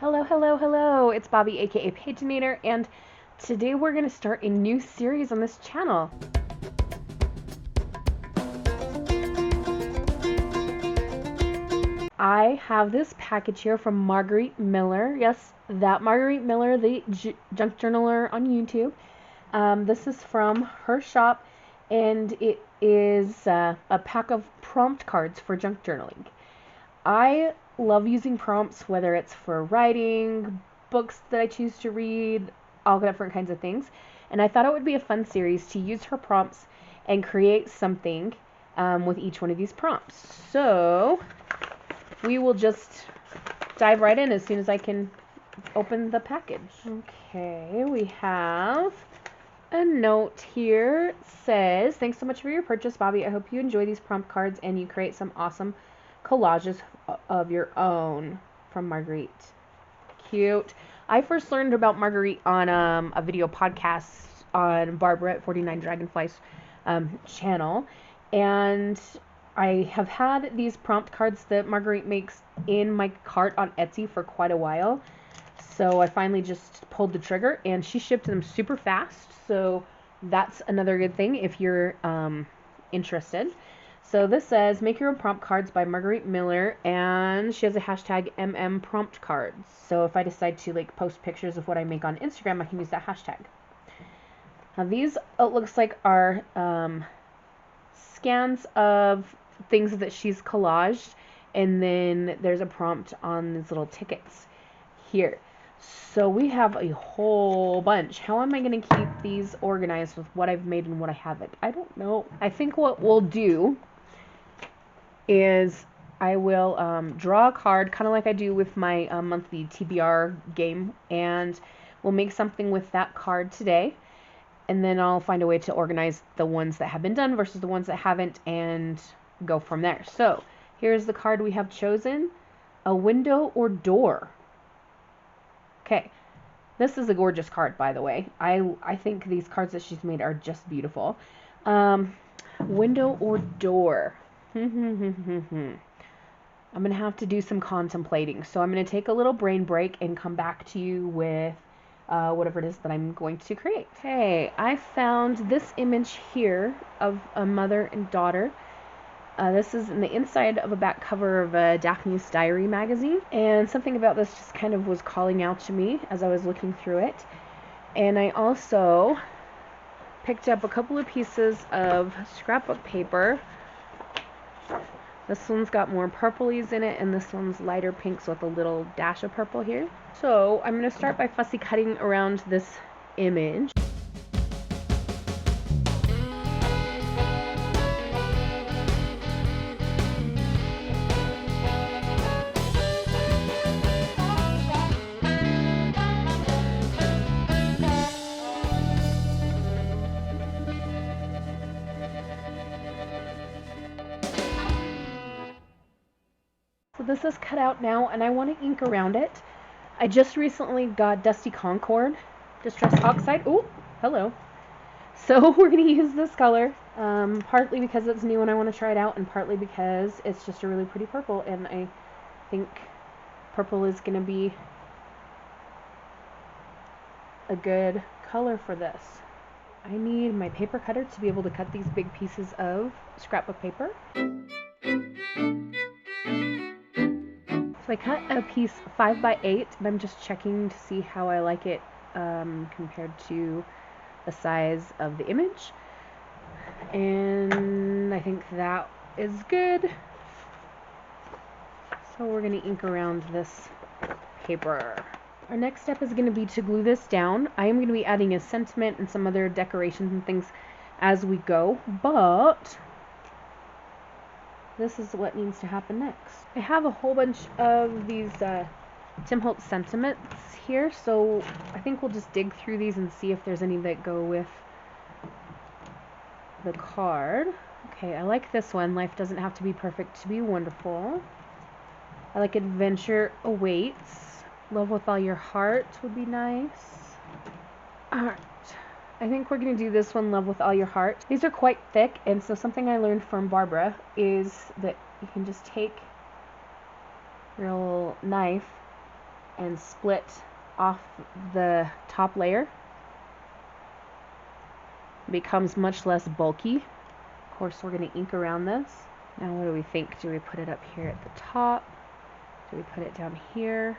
Hello, hello, hello. It's Bobi, aka Paginator, and today we're going to start a new series on this channel. I have this package here from Margarete Miller. Yes, that Margarete Miller, the junk journaler on YouTube. This is from her shop, and it is a pack of prompt cards for junk journaling. I love using prompts, whether it's for writing, books that I choose to read, all different kinds of things. And I thought it would be a fun series to use her prompts and create something with each one of these prompts. So we will just dive right in as soon as I can open the package. Okay, we have a note here. It says, "Thanks so much for your purchase, Bobi. I hope you enjoy these prompt cards and you create some awesome collages of your own." From Margarete. Cute. I first learned about Margarete on a video podcast on Barbara at 49 Dragonflies channel, and I have had these prompt cards that Margarete makes in my cart on Etsy for quite a while. So I finally just pulled the trigger, and she shipped them super fast. So that's another good thing if you're interested. So this says, "Make your own prompt cards" by Margarete Miller, and she has a hashtag #MMPromptCards. Cards. So if I decide to post pictures of what I make on Instagram, I can use that hashtag. Now these, it looks like, are scans of things that she's collaged, and then there's a prompt on these little tickets here. So we have a whole bunch. How am I going to keep these organized with what I've made and what I haven't? I don't know. I think what we'll do is I will draw a card, kind of like I do with my monthly TBR game, and we'll make something with that card today, and then I'll find a way to organize the ones that have been done versus the ones that haven't, and go from there. So here's the card we have chosen: a window or door. Okay, this is a gorgeous card, by the way. I think these cards that she's made are just beautiful. Window or door. I'm going to have to do some contemplating. So I'm going to take a little brain break and come back to you with whatever it is that I'm going to create. Okay, I found this image here of a mother and daughter. This is in the inside of a back cover of a Daphne's Diary magazine. And something about this just kind of was calling out to me as I was looking through it. And I also picked up a couple of pieces of scrapbook paper. This one's got more purplies in it, and this one's lighter pinks with a little dash of purple here. So I'm going to start by fussy cutting around this image. So this is cut out now, and I want to ink around it. I just recently got Dusty Concord Distress Oxide. Oh, hello. So we're going to use this color, partly because it's new and I want to try it out, and partly because it's just a really pretty purple, and I think purple is going to be a good color for this. I need my paper cutter to be able to cut these big pieces of scrapbook paper. So I cut a piece 5 by 8, and I'm just checking to see how I like it compared to the size of the image. And I think that is good. So we're going to ink around this paper. Our next step is going to be to glue this down. I am going to be adding a sentiment and some other decorations and things as we go, but this is what needs to happen next. I have a whole bunch of these Tim Holtz sentiments here, so I think we'll just dig through these and see if there's any that go with the card. Okay, I like this one. Life doesn't have to be perfect to be wonderful. I like adventure awaits. Love with all your heart would be nice. Alright, I think we're going to do this one, love with all your heart. These are quite thick, and so something I learned from Barbara is that you can just take your little knife and split off the top layer. It becomes much less bulky. Of course, we're going to ink around this. Now, what do we think? Do we put it up here at the top? Do we put it down here?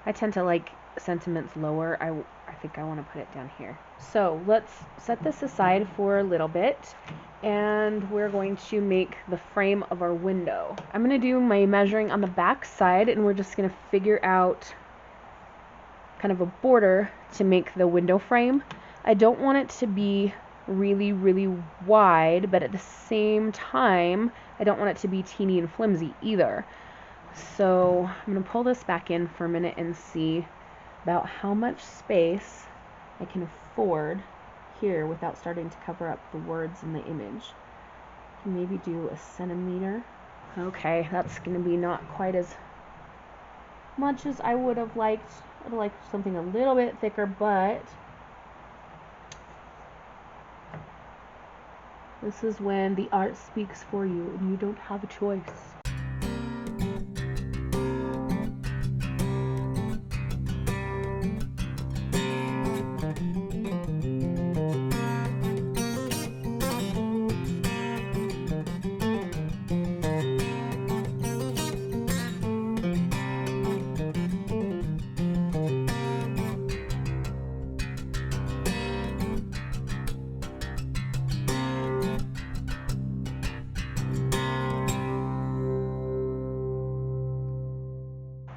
I tend to like sentiments lower. I think I want to put it down here. So let's set this aside for a little bit, and we're going to make the frame of our window. I'm going to do my measuring on the back side, and we're just going to figure out kind of a border to make the window frame. I don't want it to be really, really wide, but at the same time, I don't want it to be teeny and flimsy either. So I'm going to pull this back in for a minute and see about how much space I can afford here without starting to cover up the words in the image. Maybe do a centimeter. Okay, that's going to be not quite as much as I would have liked. I would have liked something a little bit thicker, but this is when the art speaks for you and you don't have a choice.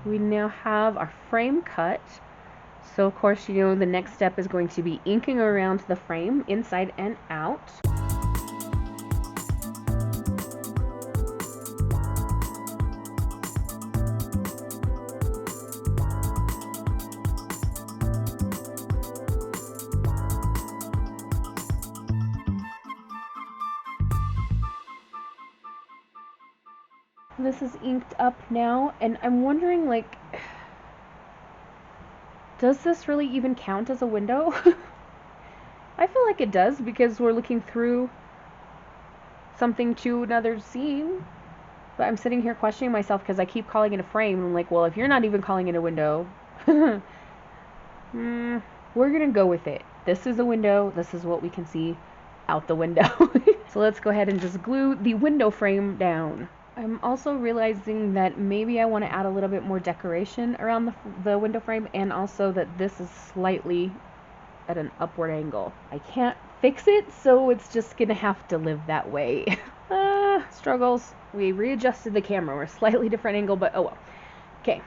We now have our frame cut. So of course, you know, the next step is going to be inking around the frame inside and out. This is inked up now, and I'm wondering, like, does this really even count as a window? I feel like it does, because we're looking through something to another scene. But I'm sitting here questioning myself because I keep calling it a frame, and I'm like, well, if you're not even calling it a window, we're gonna go with it. This is a window. This is what we can see out the window. So let's go ahead and just glue the window frame down. I'm also realizing that maybe I want to add a little bit more decoration around the window frame, and also that this is slightly at an upward angle. I can't fix it, so it's just gonna have to live that way. Struggles. We readjusted the camera. We're a slightly different angle, but oh well. Okay.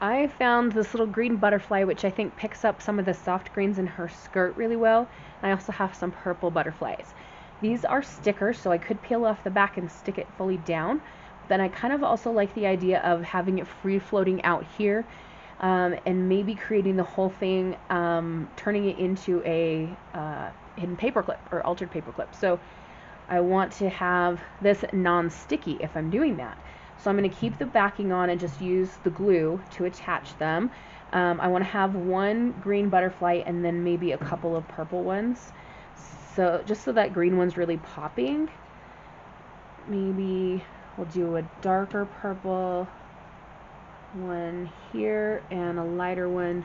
I found this little green butterfly, which I think picks up some of the soft greens in her skirt really well. I also have some purple butterflies. These are stickers, so I could peel off the back and stick it fully down. Then I kind of also like the idea of having it free floating out here, and maybe creating the whole thing, turning it into a hidden paperclip or altered paperclip. So I want to have this non-sticky if I'm doing that. So I'm going to keep the backing on and just use the glue to attach them. I want to have one green butterfly and then maybe a couple of purple ones. So just so that green one's really popping. Maybe we'll do a darker purple one here and a lighter one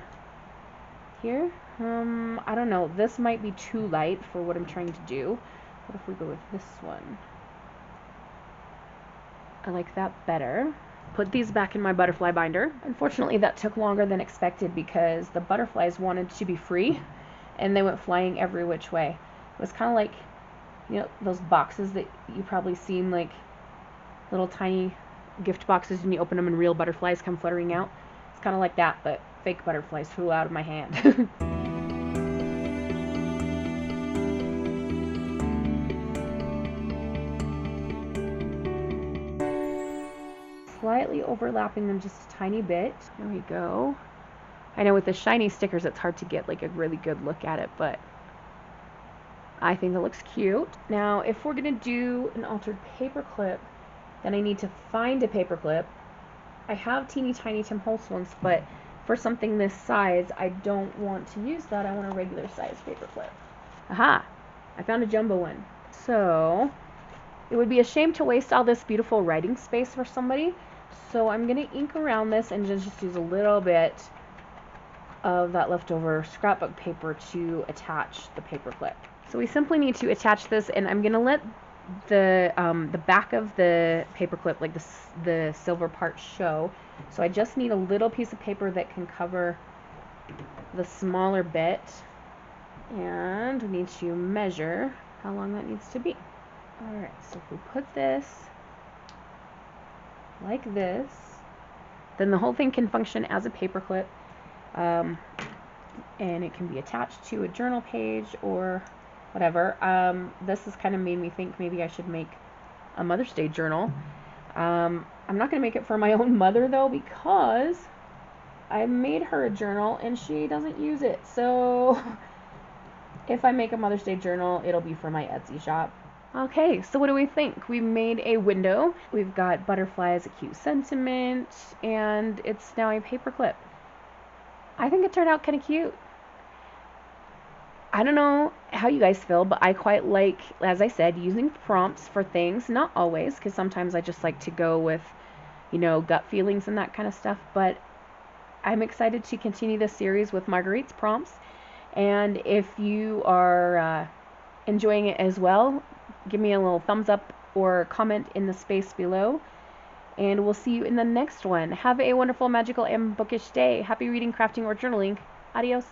here. I don't know. This might be too light for what I'm trying to do. What if we go with this one? I like that better. Put these back in my butterfly binder. Unfortunately, that took longer than expected because the butterflies wanted to be free and they went flying every which way. It was kind of like, you know, those boxes that you probably seen, like little tiny gift boxes, and you open them and real butterflies come fluttering out. It's kind of like that, but fake butterflies flew out of my hand. Slightly overlapping them just a tiny bit. There we go. I know with the shiny stickers it's hard to get like a really good look at it, but I think it looks cute. Now if we're gonna do an altered paperclip, then I need to find a paperclip. I have teeny tiny Tim Holtz ones, but for something this size I don't want to use that. I want a regular size paperclip. Aha! I found a jumbo one. So it would be a shame to waste all this beautiful writing space for somebody. So I'm going to ink around this and just use a little bit of that leftover scrapbook paper to attach the paper clip. So we simply need to attach this, and I'm going to let the back of the paper clip, like the silver part, show. So I just need a little piece of paper that can cover the smaller bit, and we need to measure how long that needs to be. Alright, so if we put this like this, then the whole thing can function as a paper clip, and it can be attached to a journal page or whatever. This has kind of made me think maybe I should make a Mother's Day journal. I'm not going to make it for my own mother though, because I made her a journal and she doesn't use it. So if I make a Mother's Day journal, it'll be for my Etsy shop. Okay, so what do we think? We made a window. We've got butterflies, a cute sentiment, and it's now a paper clip. I think it turned out kind of cute. I don't know how you guys feel, but I quite like, as I said, using prompts for things. Not always, because sometimes I just like to go with, gut feelings and that kind of stuff. But I'm excited to continue this series with Margarete's prompts. And if you are enjoying it as well, give me a little thumbs up or comment in the space below. And we'll see you in the next one. Have a wonderful, magical, and bookish day. Happy reading, crafting, or journaling. Adios.